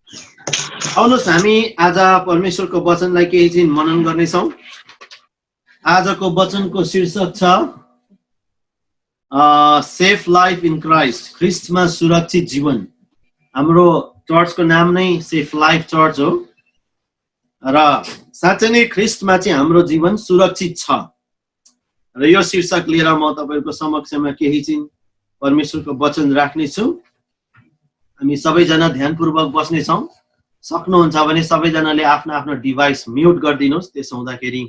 आउनुहोस् हामी आज परमेश्वरको वचनलाई केही दिन मनन गर्नेछौँ। आजको वचनको शीर्षक छ सेफ लाइफ इन क्राइस्ट, ख्रिस्टमा सुरक्षित जीवन। हाम्रो चर्चको नाम नै सेफ लाइफ चर्च हो र साँच्चै नै ख्रिस्टमा चाहिँ हाम्रो जीवन सुरक्षित छ। र यो शीर्षक लिएर म तपाईहरुको समक्षमा केही दिन परमेश्वरको वचन राख्नेछु। हामी सबैजना ध्यानपूर्वक बस्नेछौँ। सक्नुहुन्छ भने सबैजनाले आफ्नो आफ्नो डिभाइस म्युट गरिदिनुहोस्, त्यसो हुँदाखेरि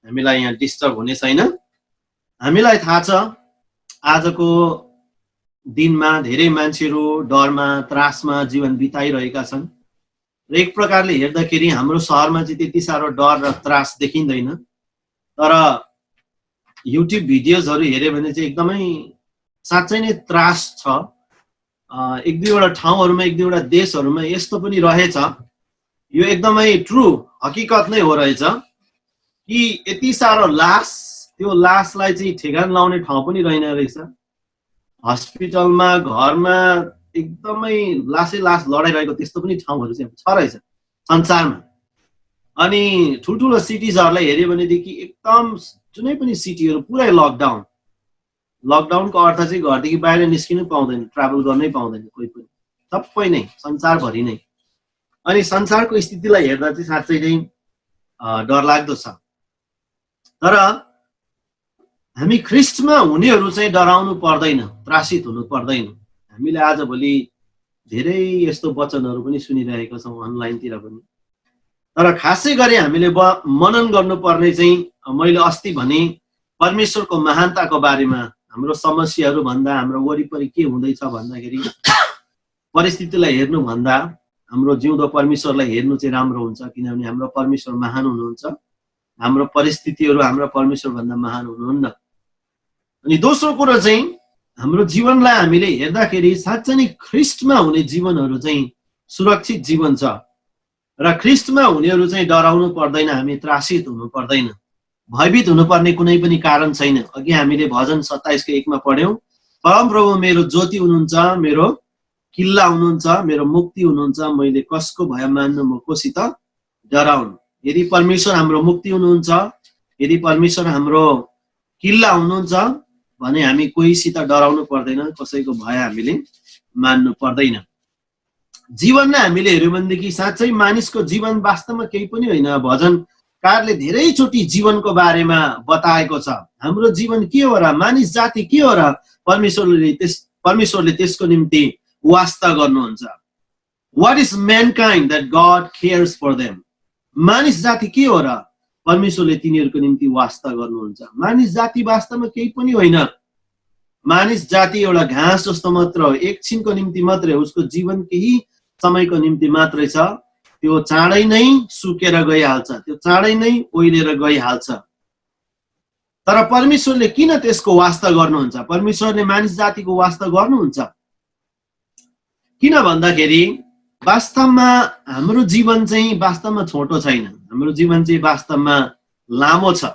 हामीलाई यहाँ डिस्टर्ब हुने छैन। हामीलाई थाहा छ आजको दिनमा धेरै मान्छेहरू डरमा त्रासमा जीवन बिताइरहेका छन् र एक प्रकारले हेर्दाखेरि हाम्रो शहरमा चाहिँ त्यति साह्रो डर र त्रास देखिँदैन, तर युट्युब भिडियोजहरू हेर्यो भने चाहिँ एकदमै साँच्चै नै त्रास छ। एक दुईवटा ठाउँहरूमा एक दुईवटा देशहरूमा यस्तो पनि रहेछ, यो एकदमै ट्रु हकीकत नै हो रहेछ कि यति साह्रो लास, त्यो लासलाई चाहिँ ठेगान लाउने ठाउँ पनि रहेन रहेछ। हस्पिटलमा घरमा एकदमै लासै लास लडाइरहेको त्यस्तो पनि ठाउँहरू चाहिँ छ रहेछ संसारमा। अनि ठुल्ठुलो सिटिजहरूलाई हेर्यो भनेदेखि एकदम जुनै पनि सिटीहरू पुरै लकडाउन। लकडाउनको अर्थ चाहिँ घरदेखि बाहिर निस्किनु पाउँदैन, ट्राभल गर्नै पाउँदैन कोही पनि, सबै नै संसारभरि नै। अनि संसारको स्थितिलाई हेर्दा चाहिँ साँच्चै नै डरलाग्दो छ। तर हामी ख्रिस्टमा हुनेहरू चाहिँ डराउनु पर्दैन, त्रासित हुनु पर्दैन। हामीले आजभोलि धेरै यस्तो वचनहरू पनि सुनिरहेका छौँ अनलाइनतिर पनि। तर खासै गरी हामीले मनन गर्नुपर्ने चाहिँ मैले अस्ति भने परमेश्वरको महानताको बारेमा, हाम्रो समस्याहरू भन्दा, हाम्रो वरिपरि के हुँदैछ भन्दाखेरि परिस्थितिलाई हेर्नु भन्दा हाम्रो जिउँदो परमेश्वरलाई हेर्नु चाहिँ राम्रो हुन्छ, किनभने हाम्रो परमेश्वर महान हुनुहुन्छ। हाम्रो परिस्थितिहरू हाम्रो परमेश्वर भन्दा महान हुनुहुन्न। अनि दोस्रो कुरो चाहिँ हाम्रो जीवनलाई हामीले हेर्दाखेरि साँच्चै नै ख्रिस्टमा हुने जीवनहरू चाहिँ सुरक्षित जीवन छ र ख्रिस्टमा हुनेहरू चाहिँ डराउनु पर्दैन, हामी त्रासित हुनु पर्दैन, भयभीत हुनुपर्ने कुनै पनि कारण छैन। अघि हामीले भजन 27:1 पढ्यौं, परमप्रभु मेरो ज्योति हुनुहुन्छ, मेरो किल्ला हुनुहुन्छ, मेरो मुक्ति हुनुहुन्छ, मैले कसको भय मान्नु, म कोसित डराउनु। यदि परमेश्वर हाम्रो मुक्ति हुनुहुन्छ, यदि परमेश्वर हाम्रो किल्ला हुनुहुन्छ भने हामी कोहीसित डराउनु पर्दैन, कसैको भय हामीले मान्नु पर्दैन। जीवनमा हामीले हेर्यो भनेदेखि साँच्चै मानिसको जीवन वास्तवमा केही पनि होइन। भजनकारले धेरैचोटि जीवनको बारेमा बताएको छ। हाम्रो जीवन के हो र, मानिस जाति के हो र, परमेश्वरले त्यसको निम्ति वास्ता गर्नुहुन्छ। What is mankind that God cares for them? मानिस जाति के हो र, परमेश्वरले तिनीहरूको निम्ति वास्ता गर्नुहुन्छ। मानिस जाति वास्तवमा केही पनि होइन। मानिस जाति एउटा घाँस जस्तो मात्र हो, एकछिनको निम्ति मात्रै, उसको जीवन केही समयको निम्ति मात्रै छ। त्यो चाँडै नै सुकेर गइहाल्छ, त्यो चाँडै नै ओइलेर गइहाल्छ। तर परमेश्वरले किन त्यसको वास्ता गर्नुहुन्छ? परमेश्वरले मानिस जातिको वास्ता गर्नुहुन्छ किन भन्दाखेरि वास्तवमा हाम्रो जीवन चाहिँ वास्तवमा छोटो छैन, हाम्रो जीवन चाहिँ वास्तवमा लामो छ।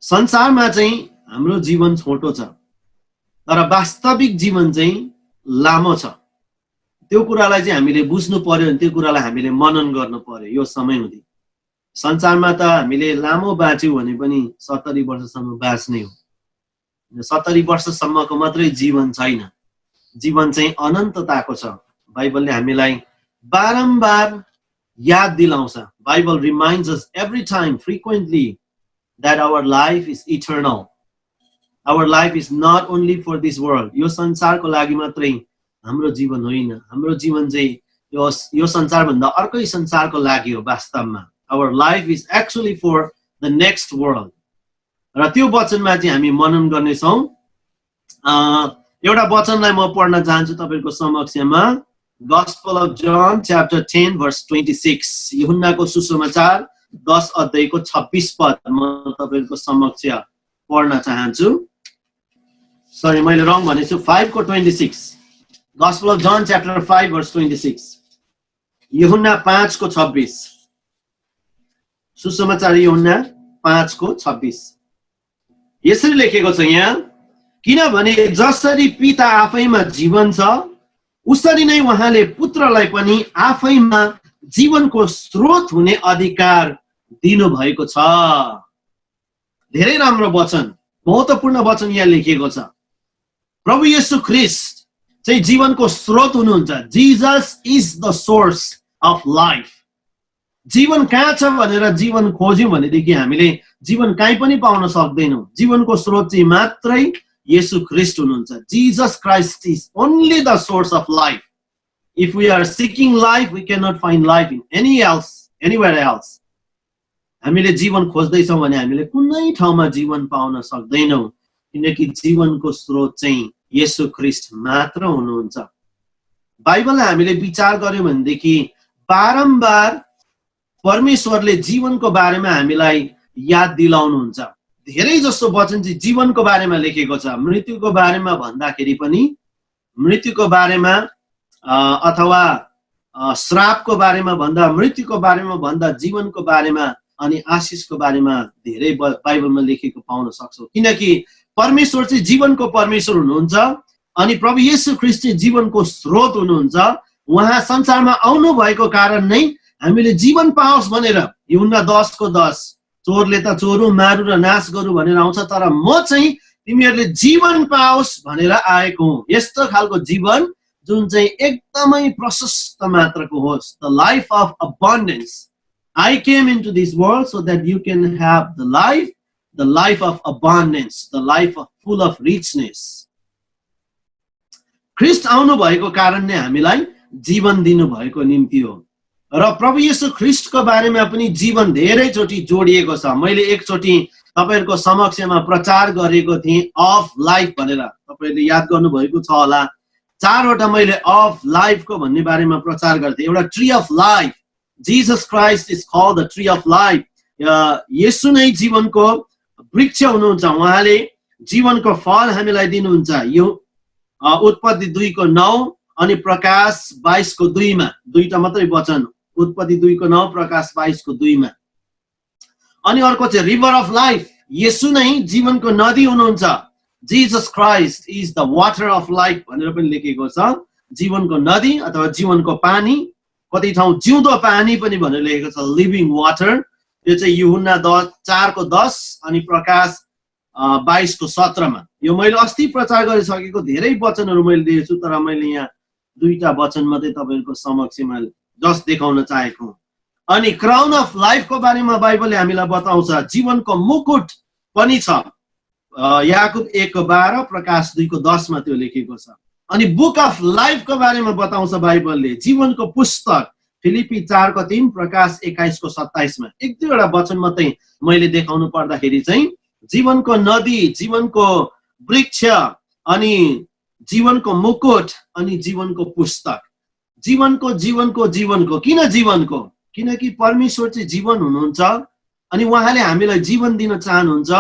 संसारमा चाहिँ हाम्रो जीवन छोटो छ, तर वास्तविक जीवन चाहिँ लामो छ। त्यो कुरालाई चाहिँ हामीले बुझ्नु पर्यो, अनि त्यो कुरालाई हामीले मनन गर्नु पर्यो। यो समय हुँदै संसारमा त हामीले लामो बाँच्यौँ भने पनि 70 वर्षसम्म बाँच्ने हो। 70 वर्षसम्मको मात्रै जीवन छैन, जीवन चाहिँ अनन्तताको छ। बाइबलले हामीलाई बारम्बार याद दिलाउँछ। Bible reminds us every time, frequently, that our life is eternal. Our life is not only for this world. यो संसारको लागि मात्रै हाम्रो जीवन होइन। हाम्रो जीवन चाहिँ यो संसारभन्दा अर्कै संसारको लागि हो वास्तवमा। Our life is actually for the next world. र त्यो वचनमा चाहिँ हामी मनन गर्नेछौँ। एउटा वचनलाई म पढ्न चाहन्छु तपाईहरुको समक्षमा। Gospel of John chapter 10 verse 26. यूहन्नाको सुसमाचार 10 अध्यायको 26 पद म तपाईहरुको समक्ष पढ्न चाहन्छु। सरी, मैले रङ भनेछु। 5 को 26. Gospel of John chapter 5 verse 26. यूहन्ना 5 को 26. सुसमाचार यूहन्ना 5 को 26. यसरी लेखेको छ यहाँ, किनभने जसरी पिता आफैमा जीवन छ, उसरी नै उहाँले पुत्रलाई पनि आफैमा जीवनको स्रोत हुने अधिकार दिनुभएको छ। धेरै राम्रो वचन, महत्त्वपूर्ण वचन यहाँ लेखिएको छ। प्रभु येशू ख्रीष्ट चाहिँ जीवनको स्रोत हुनुहुन्छ। Jesus is the source of life. जीवन कहाँ छ भनेर जीवन खोज्यौं भनेदेखि हामीले जीवन कहीँ पनि पाउन सक्दैनौँ। जीवनको स्रोत चाहिँ मात्रै येशू ख्रीष्ट हुनुहुन्छ। Jesus Christ is only the source of life. If we are seeking life, we cannot find life in anywhere else. हामीले जीवन खोज्दैछौँ भने हामीले कुनै ठाउँमा जीवन पाउन सक्दैनौँ, किनकि जीवनको स्रोत चाहिँ येशू ख्रीष्ट मात्र हुनुहुन्छ। बाइबललाई हामीले विचार गर्यौं भनेदेखि बारम्बार परमेश्वरले जीवनको बारेमा हामीलाई याद दिलाउनुहुन्छ। धेरै जसो वचन चाहिँ जीवनको बारेमा लेखेको छ। मृत्युको बारेमा भन्दाखेरि पनि, मृत्युको बारेमा अथवा श्रापको बारेमा भन्दा, मृत्युको बारेमा भन्दा जीवनको बारेमा अनि आशिषको बारेमा धेरै बाइबलमा लेखेको पाउन सक्छौँ। किनकि परमेश्वर चाहिँ जीवनको परमेश्वर हुनुहुन्छ अनि प्रभु येशू ख्रीष्ट चाहिँ जीवनको स्रोत हुनुहुन्छ। उहाँ संसारमा आउनु भएको कारण नै हामीले जीवन पाओस् भनेर यूहन्ना 10:10 चोरले त चोरु मारु र नाश गरु भनेर आउँछ, तर म चाहिँ तिमीहरूले जीवन पाओस् भनेर आएको हुँ। यस्तो खालको जीवन जुन चाहिँ एकदमै प्रशस्त मात्राको होस्। The life of abundance. I came into this world so that you can have the life of abundance, the life of full of richness. ख्रीष्ट आउनु भएको कारण नै हामीलाई जीवन दिनु भएको निम्ति हो। र प्रभु येशू ख्रीष्टको बारेमा पनि जीवन धेरैचोटि जोडिएको छ। मैले एकचोटि तपाईहरुको समक्षमा प्रचार गरेको थिएँ अफ लाइफ भनेर। तपाईहरुले याद गर्नुभएको छ होला। 4 वटा मैले अफ लाइफको भन्ने बारेमा प्रचार गर्थे। एउटा tree of life, Jesus Christ is called the tree of life. येशू नै जीवनको वृक्ष हुनुहुन्छ। उहाँले जीवनको फल हामीलाई दिनुहुन्छ। यो उत्पत्ति 2:9 अनि प्रकाश 22:2 मा दुईटा मात्रै वचन। उत्पत्ति 2:9 प्रकाश 22:2 मा। अनि अर्को चाहिँ रिभर अफ लाइफ। येशू नै जीवनको नदी हुनुहुन्छ। Jesus Christ is the water of life भनेर पनि लेखेको छ। जीवनको नदी अथवा जीवनको पानी, कति ठाउँ जिउँदो पानी पनि भनेर लेखेको छ, लिभिङ वाटर। यो चाहिँ यूहन्ना 4:10 अनि प्रकाश 22:17 मा। यो मैले अस्ति प्रचार गरिसकेको धेरै वचनहरू मैले दिएको छु, तर मैले यहाँ दुईटा वचन मात्रै तपाईहरुको समक्षमा जस्ट देखाउन चाहेको हुँ। अनि क्राउन अफ लाइफको बारेमा बाइबलले हामीलाई बताउँछ। जीवनको मुकुट पनि छ। याकुब 1:12 प्रकाश 2:10 मा त्यो लेखेको छ। अनि बुक अफ लाइफको बारेमा बताउँछ बाइबलले। जीवनको पुस्तक फिलिपी 4:3 प्रकाश 21:27 मा। एक दुईवटा वचन मात्रै मैले देखाउनु पर्दाखेरि चाहिँ जीवनको नदी, जीवनको वृक्ष अनि जीवनको मुकुट अनि जीवनको पुस्तक। जीवनको किन जीवनको? किनकि परमेश्वर चाहिँ जीवन हुनुहुन्छ अनि उहाँले हामीलाई जीवन दिन चाहनुहुन्छ।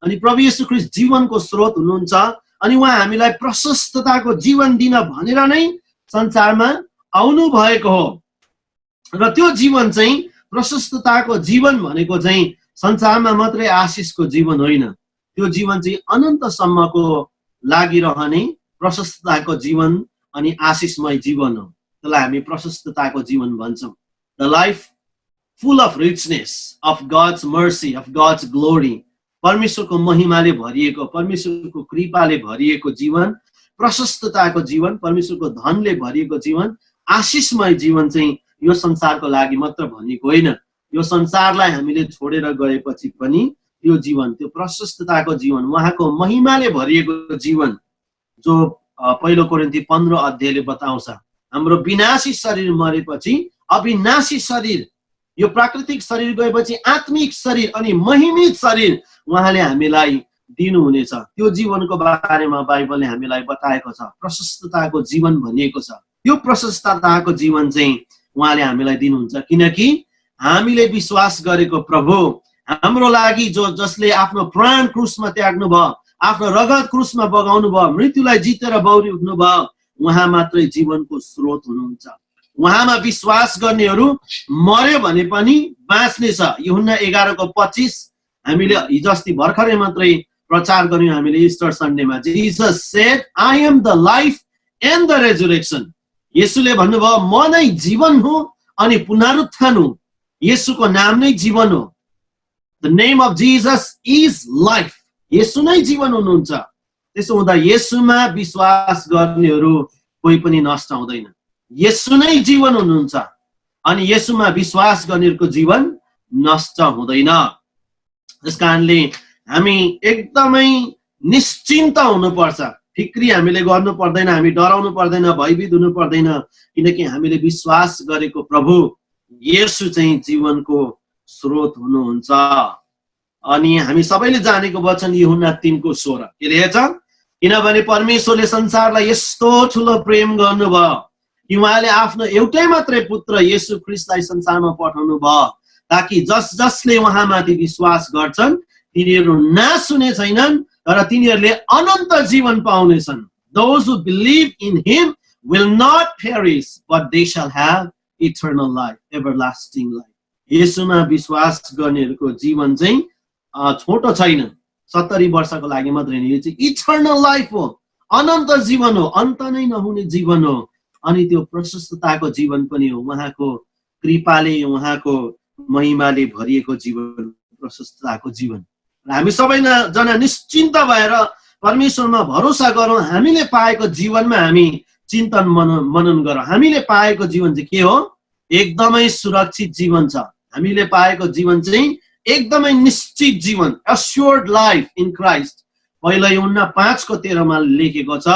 अनि प्रभु येशू ख्रीष्ट जीवनको स्रोत हुनुहुन्छ अनि उहाँ हामीलाई प्रशस्तताको जीवन दिन भनेर नै संसारमा आउनु भएको हो। र त्यो जीवन चाहिँ प्रशस्तताको जीवन भनेको चाहिँ संसारमा मात्रै आशिषको जीवन होइन। त्यो जीवन चाहिँ अनन्तसम्मको लागिरहने प्रशस्तताको जीवन अनि आशिषमय जीवन हो। त्यसलाई हामी प्रशस्तताको जीवन भन्छौँ। The life full of richness of God's mercy, of God's glory. परमेश्वरको महिमाले भरिएको, परमेश्वरको कृपाले भरिएको जीवन, प्रशस्तताको जीवन, परमेश्वरको धनले भरिएको जीवन, आशिषमय जीवन चाहिँ यो संसारको लागि मात्र भनिएको होइन। यो संसारलाई हामीले छोडेर गएपछि पनि त्यो जीवन, त्यो प्रशस्तताको जीवन, उहाँको महिमाले भरिएको जीवन जो पहिलो कोरिन्थी 15 अध्यायले बताउँछ। हाम्रो विनाशी शरीर मरेपछि अविनाशी शरीर, यो प्राकृतिक शरीर गएपछि आत्मिक शरीर अनि महिमित शरीर उहाँले हामीलाई दिनुहुनेछ। त्यो जीवनको बारेमा बाइबलले हामीलाई बताएको छ। प्रशस्तताको जीवन भनिएको छ। त्यो प्रशस्तताको जीवन चाहिँ उहाँले हामीलाई दिनुहुन्छ किनकि हामीले विश्वास गरेको प्रभु हाम्रो लागि जसले आफ्नो प्राण क्रुसमा त्याग्नु भयो, आफ्नो रगत क्रुसमा बगाउनु भयो, मृत्युलाई जितेर बौरी उठ्नु भयो, उहाँ मात्रै जीवनको स्रोत हुनुहुन्छ। उहाँमा विश्वास गर्नेहरू मर्यो भने पनि बाँच्ने छ। यूहन्ना 11:25 हामीले हिजो अस्ति भर्खरै मात्रै प्रचार गर्यौं हामीले इस्टर सन्डेमा। Jesus said, I am the life and the resurrection. येशूले भन्नुभयो म नै जीवन हुँ अनि पुनरुत्थान हुँ। येशूको नाम नै जीवन हो। The name of Jesus is life. येशू नै जीवन हुनुहुन्छ। त्यसो हुँदा येशूमा विश्वास गर्नेहरू कोही पनि नष्ट हुँदैन। येशू नै जीवन हुनुहुन्छ अनि येशूमा विश्वास गर्नेहरूको जीवन नष्ट हुँदैन। त्यसकारणले हामी एकदमै निश्चिन्त हुनुपर्छ। फिक्री हामीले गर्नु पर्दैन, हामी डराउनु पर्दैन, भयभीत हुनु पर्दैन, किनकि हामीले विश्वास गरेको प्रभु येशू चाहिँ जीवनको स्रोत हुनुहुन्छ। अनि हामी सबैले जानेको वचन यूहन्ना 3:16 के लेखेछ? किनभने परमेश्वरले संसारलाई यस्तो ठुलो प्रेम गर्नुभयो कि उहाँले आफ्नो एउटै मात्रै पुत्र येशू ख्रीष्टलाई संसारमा पठाउनु भयो ताकि जसले उहाँमाथि विश्वास गर्छन् तिनीहरू नाश हुने छैनन् तर तिनीहरूले अनन्त जीवन पाउनेछन्। Those who believe in him will not perish but they shall have eternal life, everlasting life. येशूमा विश्वास गर्नेहरूको जीवन चाहिँ छोटो छैन, 70 वर्षको लागि मात्रै होइन, यो चाहिँ इटर्नल लाइफ हो, अनन्त जीवन हो, अन्त नै नहुने जीवन हो। अनि त्यो प्रशस्तताको जीवन पनि हो, उहाँको कृपाले उहाँको महिमाले भरिएको जीवन, प्रशस्तताको जीवन। हामी सबैजना निश्चिन्त भएर परमेश्वरमा भरोसा गरौँ। हामीले पाएको जीवनमा हामी चिन्तन मनन गरौँ। हामीले पाएको जीवन चाहिँ के हो? एकदमै सुरक्षित जीवन छ। हामीले पाएको जीवन चाहिँ एकदमै निश्चित जीवन, assured life in Christ। पहिला यूहन्ना 5:13 लेखेको छ,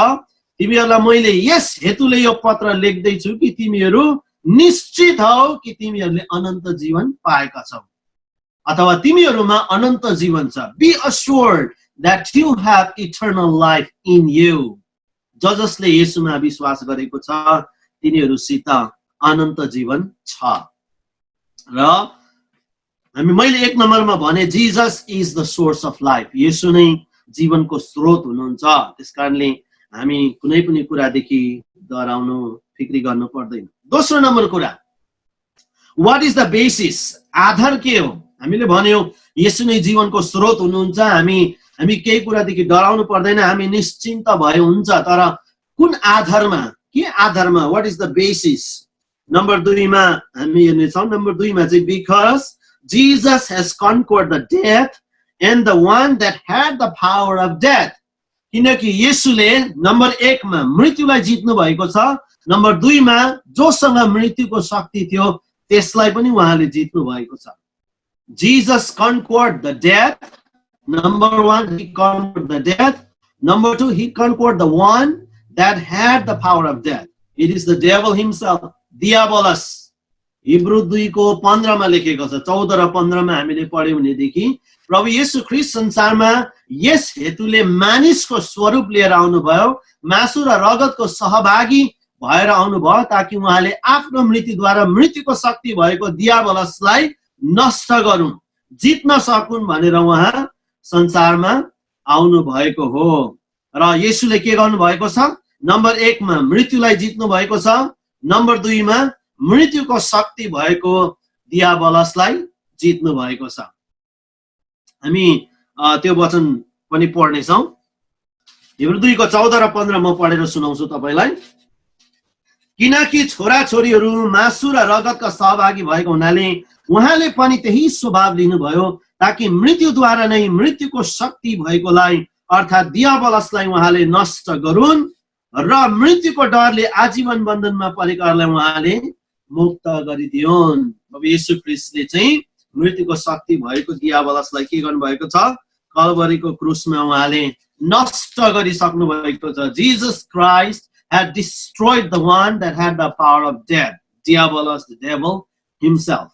तिमीहरूलाई मैले यस हेतुले यो पत्र लेख्दैछु कि तिमीहरू निश्चित हौ कि तिमीहरूले अनन्त जीवन पाएका छौ अथवा तिमीहरूमा अनन्त जीवन छ। Be assured that you have eternal life in you। जसले येशूमा विश्वास गरेको छ तिनीहरूसित अनन्त जीवन छ। र मैले 1 नम्बरमा भने Jesus is the source of life. येशू नै जीवनको स्रोत हुनुहुन्छ। त्यसकारणले हामी कुनै पनि कुरादेखि डराउनु फिक्री गर्नु पर्दैन। दोस्रो नम्बर कुरा, व्हाट इज द बेसिस? आधार के हो? हामीले भन्यौ येशू नै जीवनको स्रोत हुनुहुन्छ। हामी केही कुरादेखि डराउनु पर्दैन, हामी निश्चिन्त भए हुन्छ। तर कुन आधारमा, के आधारमा? What is the basis? Number 2 मा हामी हेर्नेछौँ। नम्बर 2 मा चाहिँ because Jesus has conquered the death and the one that had the power of death। किनकि येशूले नम्बर 1 मा मृत्युलाई जित्नु भएको छ, नम्बर 2 मा जोसँग मृत्युको शक्ति थियो त्यसलाई पनि उहाँले जित्नु भएको छ। Jesus conquered the death। Number 1, he conquered the death. Number 2, he conquered the one that had the power of death. It is the devil himself, diabolus। Hebrew 2:15 मा लेखेको छ। 14 र 15 मा हामीले पढ्यौं भनेदेखि प्रभु येशू ख्रीष्ट संसारमा यस हेतुले मानिसको स्वरूप लिएर आउनुभयो, मासु र रगतको सहभागी भएर आउनुभयो ताकि उहाँले आफ्नो मृत्युद्वारा मृत्युको शक्ति भएको दियाबलसलाई नष्ट गरून्, जित्न सकुन् भनेर उहाँ संसारमा आउनु भएको हो। र येशूले के गर्नु भएको छ? नम्बर 1 मा मृत्युलाई जित्नु भएको छ, नम्बर 2 मा मृत्युको शक्ति भएको दियाबलसलाई जित्नु भएको छ। हामी त्यो वचन पनि पढ्नेछौँ। हिब्रू 2:14 र 15 म पढेर सुनाउँछु तपाईलाई। किनकि छोराछोरीहरू मासु र रगतका सहभागी भएको हुनाले उहाँले पनि त्यही स्वभाव लिनुभयो ताकि मृत्युद्वारा नै मृत्युको शक्ति भएकोलाई अर्थात् दियाबलसलाई उहाँले नष्ट गरून् र मृत्युको डरले आजीवन बन्धनमा परेकाहरूलाई उहाँले मुक्त गरिदिउन्। अब येशू ख्रीष्टले चाहिँ मृत्युको शक्ति भएको दियाबलसलाई के गर्नु भएको छ? कलवरीको क्रुसमा उहाँले नष्ट गरिसक्नु भएको छ। Jesus Christ had destroyed the one that had the power of death, diabolus, the devil himself।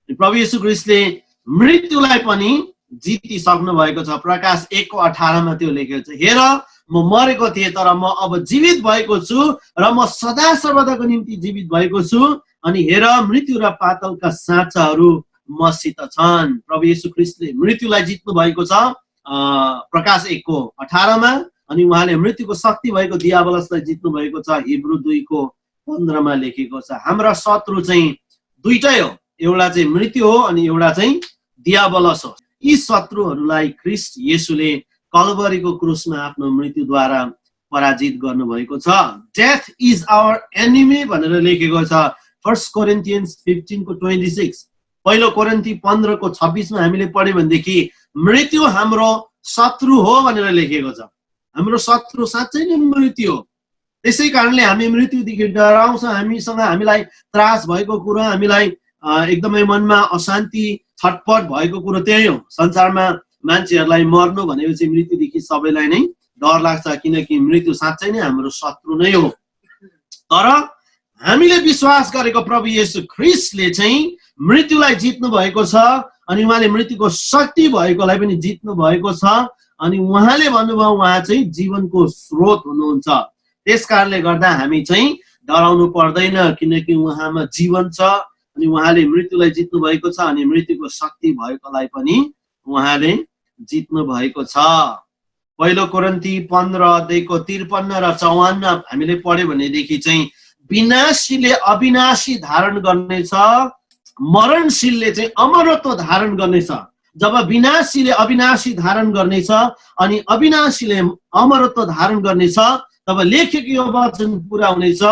प्रभु येशू ख्रीष्टले मृत्युलाई पनि जितिसक्नु भएको छ। प्रकाश 1:18 मा त्यो लेखेको छ, हेर म मरेको थिएँ तर म अब जीवित भएको छु र म सदा सर्वदाको निम्ति जीवित भएको छु अनि हेर मृत्यु र पातालका साँचाहरू मसित छन्। प्रभु येशू ख्रीष्टले मृत्युलाई जित्नु भएको छ प्रकाश 1:18 मा, अनि उहाँले मृत्युको शक्ति भएको दियाबलसलाई जित्नु भएको छ हिब्रू 2:15 मा लेखेको छ। हाम्रा शत्रु चाहिँ दुईटै हो, एउटा चाहिँ मृत्यु हो अनि एउटा चाहिँ दियाबलस हो। यी शत्रुहरूलाई ख्रीष्ट येशूले कलवरीको क्रुसमा आफ्नो मृत्युद्वारा पराजित गर्नुभएको छ। डेथ इज आवर एनिमी भनेर लेखेको छ 1 कोरिन्थियन्स 15:26। पहिलो कोरिन्थी 15:26 मा हामीले पढ्यौं भनेदेखि मृत्यु हाम्रो शत्रु हो भनेर लेखेको छ। हाम्रो शत्रु साँच्चै नै मृत्यु हो। त्यसै कारणले हामी मृत्युदेखि डराउँछौँ। हामीलाई त्रास भएको कुरो, हामीलाई एकदमै मनमा अशान्ति छटपट भएको कुरो त्यही हो। संसारमा मान्छेहरूलाई मर्नु भनेपछि मृत्युदेखि सबैलाई नै डर लाग्छ, किनकि मृत्यु साँच्चै नै हाम्रो शत्रु नै हो। तर हामीले विश्वास गरेको प्रभु येशू ख्रीष्टले चाहिँ मृत्युलाई जित्नु भएको छ अनि उहाँले मृत्युको शक्ति भएकोलाई पनि जित्नु भएको छ अनि उहाँले भन्नुभयो उहाँ चाहिँ जीवनको स्रोत हुनुहुन्छ। त्यसकारणले गर्दा हामी चाहिँ डराउनु पर्दैन, किनकि उहाँमा जीवन छ अनि उहाँले मृत्युलाई जित्नु भएको छ अनि मृत्युको शक्ति भएकोलाई पनि उहाँले जित्नु भएको छ। पहिलो कोरिन्थी 15:53 र 54 हामीले पढ्यो भनेदेखि चाहिँ विनाशीले अविनाशी धारण गर्नेछ, मरणशीलले चाहिँ अमरत्व धारण गर्नेछ। जब विनाशीले अविनाशी धारण गर्नेछ अनि अविनाशीले अमरत्व धारण गर्नेछ, तब लेखेको यो वचन पूरा हुनेछ,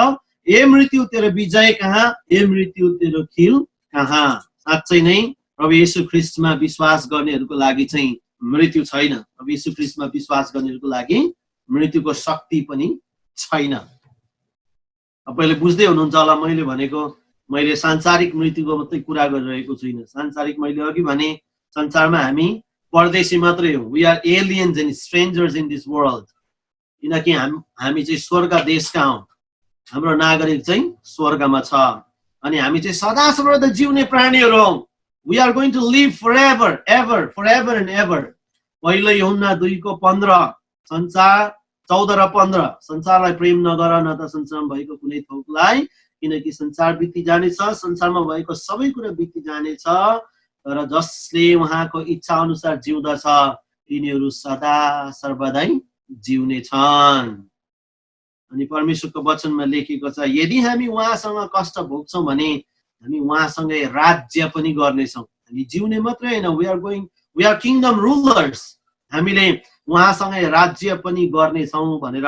ए मृत्यु तेरो विजय कहाँ, ए मृत्यु तेरो खिल कहाँ। साँच्चै नै प्रभु येशू ख्रीष्टमा विश्वास गर्नेहरूको लागि चाहिँ मृत्यु छैन। प्रभु येशू ख्रीष्टमा विश्वास गर्नेहरूको लागि मृत्युको शक्ति पनि छैन। तपाईले बुझ्दै हुनुहुन्छ होला मैले भनेको, मैले सांसारिक मृत्युको मात्रै कुरा गरिरहेको छुइनँ। सांसारिक मैले अघि भने संसारमा हामी परदेशी मात्रै हो। We are aliens and strangers in this world. किनकि हामी चाहिँ स्वर्ग देशका हौँ, हाम्रो नागरिक चाहिँ स्वर्गमा छ अनि हामी चाहिँ सदा सर्वदा जिउने प्राणीहरू हौँ। We are going to live forever and ever. पहिलो यूहन्ना 2:15 संसार 14 र 15 संसारलाई प्रेम नगर न त संसारमा भएको कुनै थोकलाई, किनकि संसार बिति जानेछ, संसारमा भएको सबै कुरा बिति जानेछ, तर जसले उहाँको इच्छा अनुसार जिउँदछ तिनीहरू सदा सर्वदै जिउने छन्। अनि परमेश्वरको वचनमा लेखेको छ यदि हामी उहाँसँग कष्ट भोग्छौँ भने हामी उहाँसँगै राज्य पनि गर्नेछौँ। हामी जिउने मात्रै होइन, वी आर किङडम रुलर्स। हामीले उहाँसँगै राज्य पनि गर्नेछौँ भनेर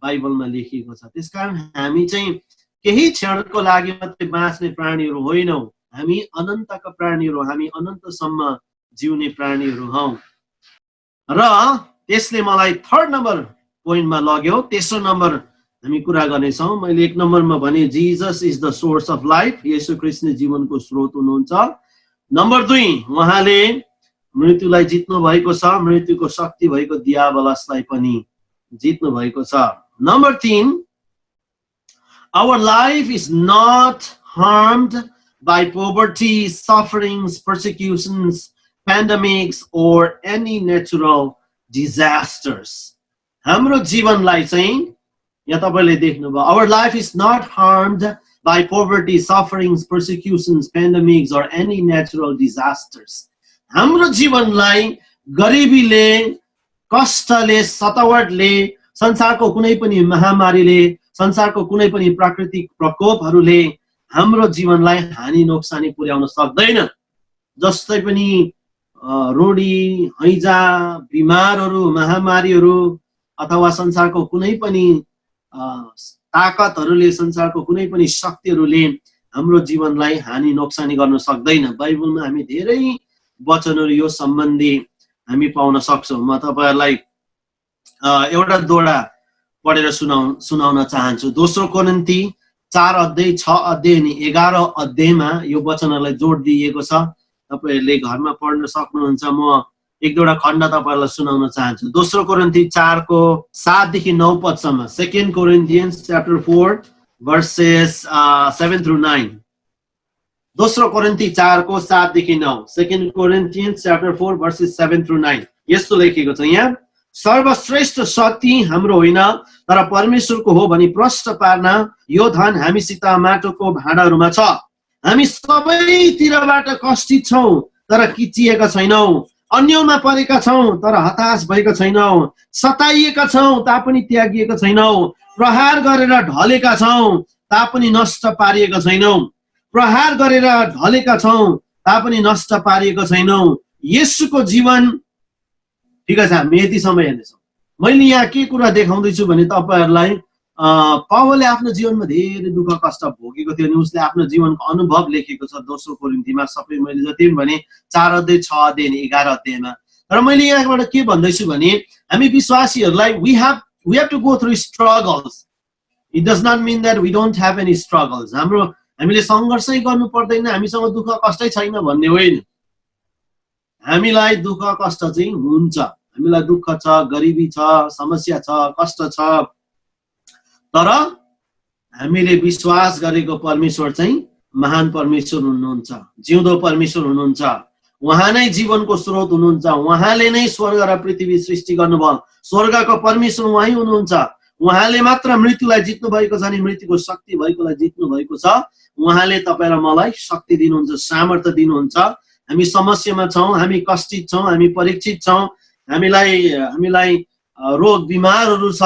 बाइबलमा लेखिएको छ। त्यसकारण हामी चाहिँ केही क्षणको लागि मात्रै बाँच्ने प्राणीहरू होइनौँ, हामी अनन्तका प्राणीहरू, हामी अनन्तसम्म जिउने प्राणीहरू हौँ। र त्यसले मलाई थर्ड नम्बर पोइन्टमा लग्यो। तेस्रो नम्बर हामी कुरा गर्नेछौँ। मैले 1 नम्बरमा भने Jesus is the source of life, येशू ख्रीष्ट नै जीवनको स्रोत हुनुहुन्छ। नम्बर 2 उहाँले मृत्युलाई जित्नु भएको छ, मृत्युको शक्ति भएको दियाबलसलाई पनि जित्नु भएको छ। Number 3 our life is not harmed by poverty, sufferings, persecutions, pandemics or any natural disasters. हाम्रो जीवनलाई चाहिँ यहाँ तपाईले देख्नुभयो, our life is not harmed by poverty, sufferings, persecutions, pandemics or any natural disasters. हाम्रो जीवनलाई गरिबीले, कष्टले, सतावटले, संसारको कुनै पनि महामारीले, संसारको कुनै पनि प्राकृतिक प्रकोपहरूले हाम्रो जीवनलाई हानि नोक्सानी पुर्याउन सक्दैन। जस्तै पनि रोडी, हैजा, बिमारहरू, महामारीहरू अथवा संसारको कुनै पनि ताकतहरूले, संसारको कुनै पनि शक्तिहरूले हाम्रो जीवनलाई हानि नोक्सानी गर्न सक्दैन। बाइबलमा हामी धेरै वचनहरू यो सम्बन्धी हामी पाउन सक्छौँ। म तपाईहरुलाई एउटा दोडा पढेर सुनाउन चाहन्छु। दोस्रो कोरिन्थी 4:6 अनि 11 अध्यायमा यो वचनहरूलाई जोड दिएको छ। तपाईहरुले घरमा पढ्न सक्नुहुन्छ। म एक दुईवटा खण्ड तपाईहरुलाई सुनाउन चाहन्छु। दोस्रो कोरिन्थी 4:7 देखि 9 पदसम्म। 2 Corinthians chapter 4 verses 7 through 9। दोस्रो कोरिन्थी 4:7 देखि 9। 2 Corinthians chapter 4 verses 7 through 9। यस्तो लेखेको छ यहाँ, सर्वश्रेष्ठ शक्ति हाम्रो होइन तर परमेश्वरको हो भनी प्रष्ट पार्न यो धन हामीसित माटोको भाँडाहरूमा छ। हामी सबैतिरबाट कष्टित छौं तर किचिएका छैनौं, अन्यलमा परेका छौं तर हताश भएका छैनौं, सताइएका छौं तापनि त्यागिएका छैनौं, प्रहार गरेर ढलेका छौं तापनि नष्ट पारिएका छैनौं, प्रहार गरेर ढलेका छौं तापनि नष्ट पारिएका छैनौं। येशूको जीवन, ठिक छ हामी यति समय हेर्नेछौँ। मैले यहाँ के कुरा देखाउँदैछु भने तपाईहरुलाई पावलले आफ्नो जीवनमा धेरै दुःख कष्ट भोगेको थियो अनि उसले आफ्नो जीवनको अनुभव लेखेको छ दोस्रो कोरिन्थीमा। सबै मैले जति पनि भने 4 अध्याय 6 अध्याय अनि 11 अध्यायमा। तर मैले यहाँबाट के भन्दैछु भने हामी विश्वासीहरूलाई we have to go through struggles. It does not mean that we don't have any struggles. हामीले संघर्षै गर्नु पर्दैन, हामीसँग दुःख कष्टै छैन भन्ने होइन। हामीलाई दुःख कष्ट चाहिँ हुन्छ, हामीलाई दुःख छ, गरिबी छ, समस्या छ, कष्ट छ, तर हामीले विश्वास गरेको परमेश्वर चाहिँ महान परमेश्वर हुनुहुन्छ, जिउँदो परमेश्वर हुनुहुन्छ। उहाँ नै जीवनको स्रोत हुनुहुन्छ, उहाँले नै स्वर्ग र पृथ्वी सृष्टि गर्नुभयो, स्वर्गको परमेश्वर उहाँ हुनुहुन्छ। उहाँले मात्र मृत्युलाई जित्नु भएको छ अनि मृत्युको शक्ति भएकोलाई जित्नु भएको छ। उहाँले तपाईँ र मलाई शक्ति दिनुहुन्छ, सामर्थ्य दिनुहुन्छ। हामी समस्यामा छौँ, हामी कष्टित छौँ, हामी परीक्षित छौँ, हामीलाई रोग बिमारहरू छ,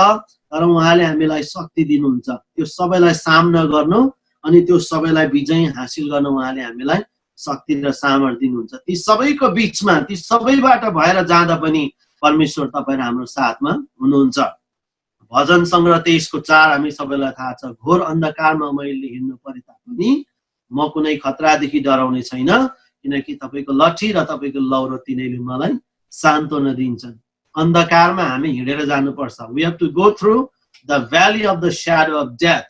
तर उहाँले हामीलाई शक्ति दिनुहुन्छ त्यो सबैलाई सामना गर्नु अनि त्यो सबैलाई विजय हासिल गर्न। उहाँले हामीलाई शक्ति र सामर्थ्य दिनुहुन्छ। ती सबैको बीचमा, ती सबैबाट भएर जाँदा पनि परमेश्वर तपाईँ र हाम्रो साथमा हुनुहुन्छ। भजन सङ्ग्रह 23:4 हामी सबैलाई थाहा छ, घोर अन्धकारमा मैले हिँड्नु परे तापनि म कुनै खतरादेखि डराउने छैन, किनकि तपाईको लठी र तपाईको लौरो तिनीले मलाई सान्त्वना दिन्छन्। अन्धकारमा हामी हिँडेर जानुपर्छ। We have to go through the valley of the shadow of death.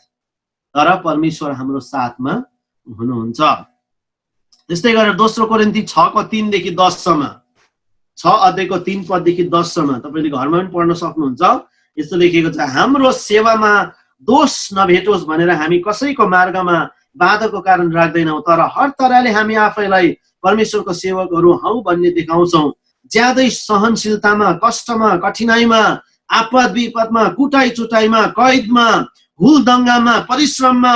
तर परमेश्वर हाम्रो साथमा हुनुहुन्छ। त्यस्तै गरेर दोस्रो कोरिन्थी 6:3 देखि 10 सम्म, 6 अध्यायको 3 पददेखि 10 सम्म तपाईले घरमा पनि पढ्न सक्नुहुन्छ। यस्तो लेखेको छ, हाम्रो सेवामा दोष नभेटोस् भनेर हामी कसैको मार्गमा बाधाको कारण राख्दैनौँ, तर हर तरहले हामी आफैलाई परमेश्वरको सेवकहरू हौ भन्ने देखाउँछौँ। ज्यादै सहनशीलतामा, कष्टमा, कठिनाइमा, आपद विपदमा, कुटाइ चुटाइमा, कैदमा, हुलदंगामा, परिश्रममा,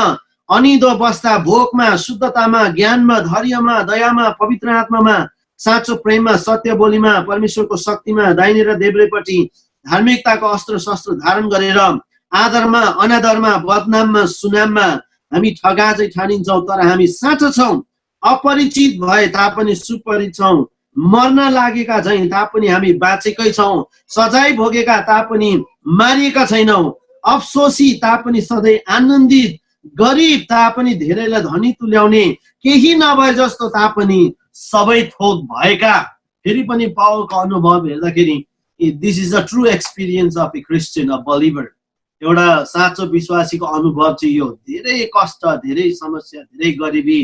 अनिदो बस्दा, भोकमा, शुद्धतामा, ज्ञानमा, धैर्यमा, दयामा, पवित्र आत्मामा, साँचो प्रेममा, सत्य बोलीमा, परमेश्वरको शक्तिमा, दाहिने र देब्रेपट्टि धार्मिकताको अस्त्र शस्त्र धारण गरेर आदरमा, अनादरमा, बदनाममा, सुनाममा हामी ठगाजै ठानिन्छौँ, तर हामी साँचो छौँ। अपरिचित भए तापनि सुपरिचित छौँ, मर्न लागेका झैँ तापनि हामी बाँचेकै छौँ, सजाय भोगेका तापनि मारिएका छैनौँ, अफसोसी तापनि सधैँ आनन्दित, गरिब तापनि धेरैलाई धनी तुल्याउने, केही नभए जस्तो तापनि सबै थोक भएका। फेरि पनि पावलको अनुभव हेर्दाखेरि this is a true experience of a Christian, a believer. एउटा साँचो विश्वासीको अनुभव चाहिँ यो, धेरै कष्ट, धेरै समस्या, धेरै गरिबी,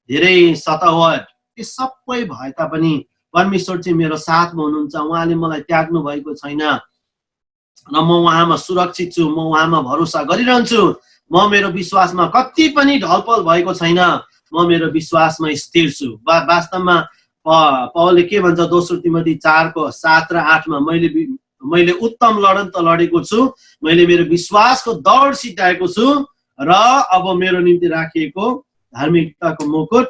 धेरै सतावट, यो सबै भए तापनि परमेश्वर चाहिँ मेरो साथमा हुनुहुन्छ। उहाँले मलाई त्याग्नु भएको छैन र म उहाँमा सुरक्षित छु, म उहाँमा भरोसा गरिरहन्छु। म मेरो विश्वासमा कति पनि ढलपल भएको छैन, म मेरो विश्वासमा स्थिर छु। वास्तवमा पावलले के भन्छ, दोस्रो तिमोथी 4:7 र 8 मा, मैले उत्तम लडन त लडेको छु, मैले मेरो विश्वासको दौड सिकाएको छु र अब मेरो निम्ति राखिएको धार्मिकताको मुकुट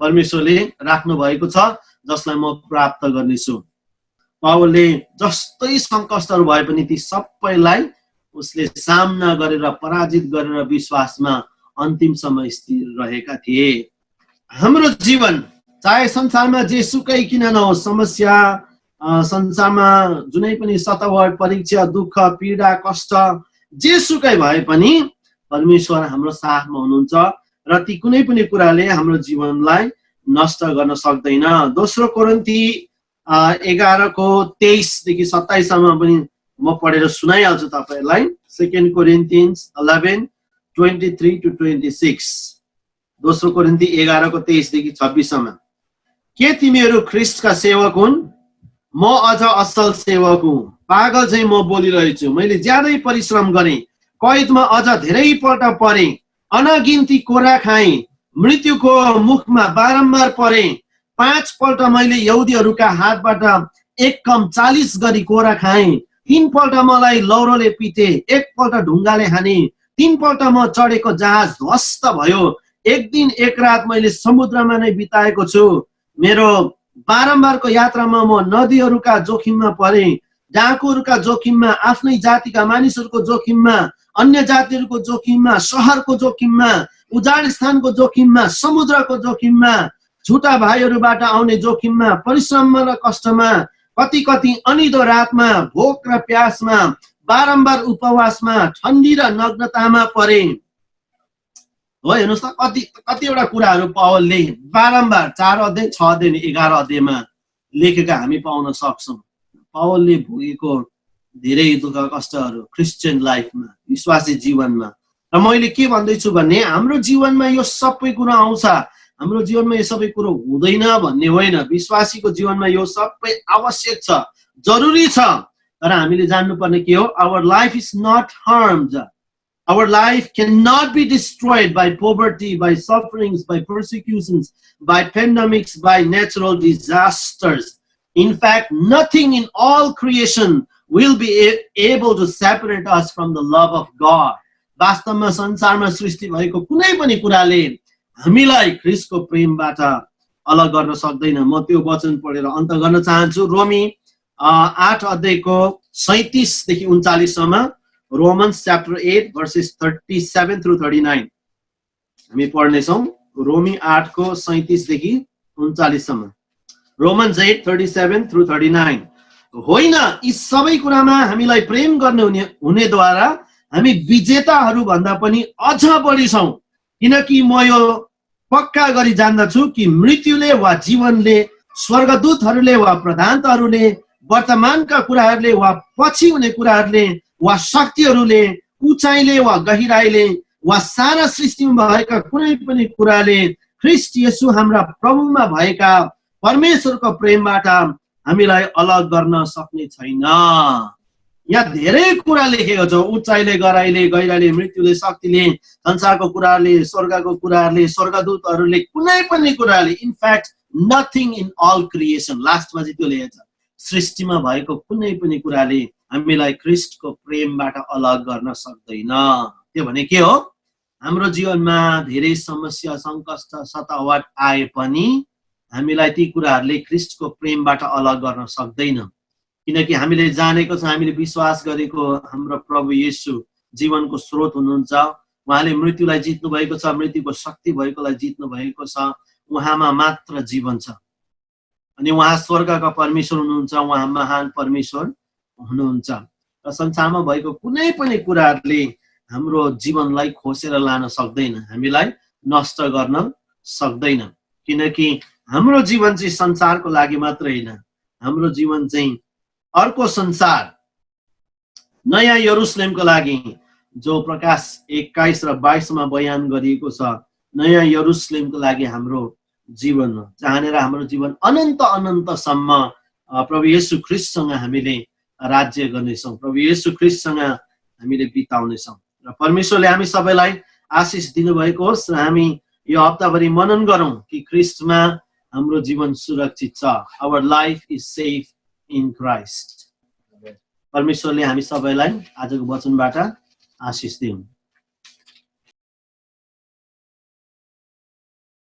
परमेश्वरले राख्नु भएको छ, जसलाई म प्राप्त गर्नेछु। पावलले जस्तै सङ्कष्टहरू भए पनि ती सबैलाई उसले सामना गरेर, पराजित गरेर विश्वासमा अन्तिमसम्म स्थिर रहेका थिए। हाम्रो जीवन चाहे संसारमा जेसुकै किन नहोस्, समस्या, संसारमा जुनै पनि सतावट, परीक्षा, दुःख, पीडा, कष्ट जेसुकै भए पनि परमेश्वर हाम्रो साथमा हुनुहुन्छ र ती कुनै पनि कुराले हाम्रो जीवनलाई नष्ट गर्न सक्दैन। दोस्रो कोरिन्थी 11:23 देखि 27 सम्म पनि म पढेर सुनाइहाल्छु तपाईहरुलाई। 2 Corinthians 11:23 to 26। दोस्रो कोरिन्थी 11:23 देखि 26 सम्म। के तिमीहरू ख्रीष्टका सेवक हुन्? म अझ असल सेवक हुँ। पागल चाहिँ म बोलिरहेछु। मैले ज्यादै परिश्रम गरेँ, कैदमा अझ धेरै पल्ट परेँ, अनगिन्ती कोरा खाएँ, मृत्युको मुखमा बारम्बार परेँ। 5 पल्ट मैले यहुदीहरूका हातबाट 1 कम 40 गरी कोरा खाएँ। 3 पल्ट मलाई लौरोले पिटे, 1 पल्ट ढुङ्गाले हाने, 3 पल्ट म चढेको जहाज ध्वस्त भयो। 1 दिन 1 रात मैले समुद्रमा नै बिताएको छु। मेरो बारम्बारको यात्रामा म नदीहरूका जोखिममा परेँ, डाकुहरूका जोखिममा, आफ्नै जातिका मानिसहरूको जोखिममा, अन्य जातिहरूको जोखिममा, शहरको जोखिममा, उजाड स्थानको जोखिममा, समुद्रको जोखिममा, झुटा भाइहरूबाट आउने जोखिममा, परिश्रममा र कष्टमा, कति कति अनिदो रातमा भोक र प्यासमा बारम्बार उपवासमा ठण्डी र नग्नतामा परे हो। हेर्नुहोस् त कतिवटा कुराहरू पावलले बारम्बार 4 अध्याय 6 अध्याय 11 अध्यायमा लेखेका हामी पाउन सक्छौँ। पावलले भोगेको धेरै दुःख कष्टहरू क्रिस्चियन लाइफमा, विश्वासी जीवनमा। र मैले के भन्दैछु भने हाम्रो जीवनमा यो सबै कुरा आउँछ, हाम्रो जीवनमा यो सबै कुरो हुँदैन भन्ने होइन। विश्वासीको जीवनमा यो सबै आवश्यक छ, जरुरी छ। तर हामीले जान्नुपर्ने के हो, our life is not harmed, our life can not be destroyed by poverty, by sufferings, by persecutions, by pandemics, by natural disasters. In fact, nothing in all creation will be able to separate us from the love of God. वास्तवमा संसारमा सृष्टि भएको कुनै पनि कुराले हामीलाई ख्रीष्टको प्रेमबाट अलग गर्न सक्दैन। म त्यो वचन पढेर अन्त गर्न चाहन्छु। रोमी 8 अध्यायको 37 देखि 39 सम्म, रोमन्स च्याप्टर 8 verses 37 through 39 हामी पढ्ने छौं। रोमी 8 को 37 देखि 39 सम्म। Romans 8, 37 through 39। होइन, यी सबै कुरामा हामीलाई प्रेम गर्ने हुनेद्वारा हामी विजेताहरू भन्दा पनि अझ बढी छौं। किनकि म यो पक्का गरी जान्दछु कि मृत्युले वा जीवनले, स्वर्गदूतहरूले वा प्रधानताहरूले, वर्तमानका कुराहरूले वा पछि हुने कुराहरूले वा शक्तिहरूले, उचाइले वा गहिराइले वा सारा सृष्टिमा भएका कुनै पनि कुराले ख्रीष्ट येशू हाम्रा प्रभुमा भएका परमेश्वरको प्रेमबाट हामीलाई अलग गर्न सक्ने छैन। यहाँ धेरै कुरा लेखेको छ, उचाइले, गराइले, गहिराइले, मृत्युले, शक्तिले, संसारको कुराहरूले, स्वर्गको कुराहरूले, स्वर्गदूतहरूले, कुनै पनि कुराले, in fact nothing in all creation, लास्टमा चाहिँ त्यो लेखेको छ, सृष्टिमा भएको कुनै पनि कुराले हामीलाई ख्रीष्टको प्रेमबाट अलग गर्न सक्दैन। त्यो भने के हो, हाम्रो जीवनमा धेरै समस्या, सङ्कष्ट, सतावट आए पनि हामीलाई ती कुराहरूले ख्रीष्टको प्रेमबाट अलग गर्न सक्दैन। किनकि हामीले जानेको छ, हामीले विश्वास गरेको हाम्रो प्रभु येशू जीवनको स्रोत हुनुहुन्छ। उहाँले मृत्युलाई जित्नु भएको छ, मृत्युको शक्ति भएकोलाई जित्नु भएको छ। उहाँमा मात्र जीवन छ अनि उहाँ स्वर्गका परमेश्वर हुनुहुन्छ, उहाँ महान परमेश्वर हुनुहुन्छ। र संसारमा भएको कुनै पनि कुराहरूले हाम्रो जीवनलाई खोसेर लान सक्दैन, हामीलाई नष्ट गर्न सक्दैन। किनकि हाम्रो जीवन चाहिँ संसारको लागि मात्र होइन, हाम्रो जीवन चाहिँ अर्को संसार, नयाँ यरुशलेमको लागि, जो प्रकाश 21 र 22 मा बयान गरिएको छ। नयाँ यरुशलेमको लागि हाम्रो जीवन हो, जहाँनिर हाम्रो जीवन अनन्त अनन्तसम्म प्रभु येशू ख्रीष्टसँग हामीले राज्य गर्नेछौँ, प्रभु येशू ख्रीष्टसँग हामीले बिताउनेछौँ। र परमेश्वरले हामी सबैलाई आशिष दिनुभएको होस् र हामी यो हप्ताभरि मनन गरौँ कि ख्रीष्टमा हाम्रो जीवन सुरक्षित छ। Our life is safe in Christ. परमेश्वरले हामी सबैलाई आजको वचनबाट आशिष दिउन्।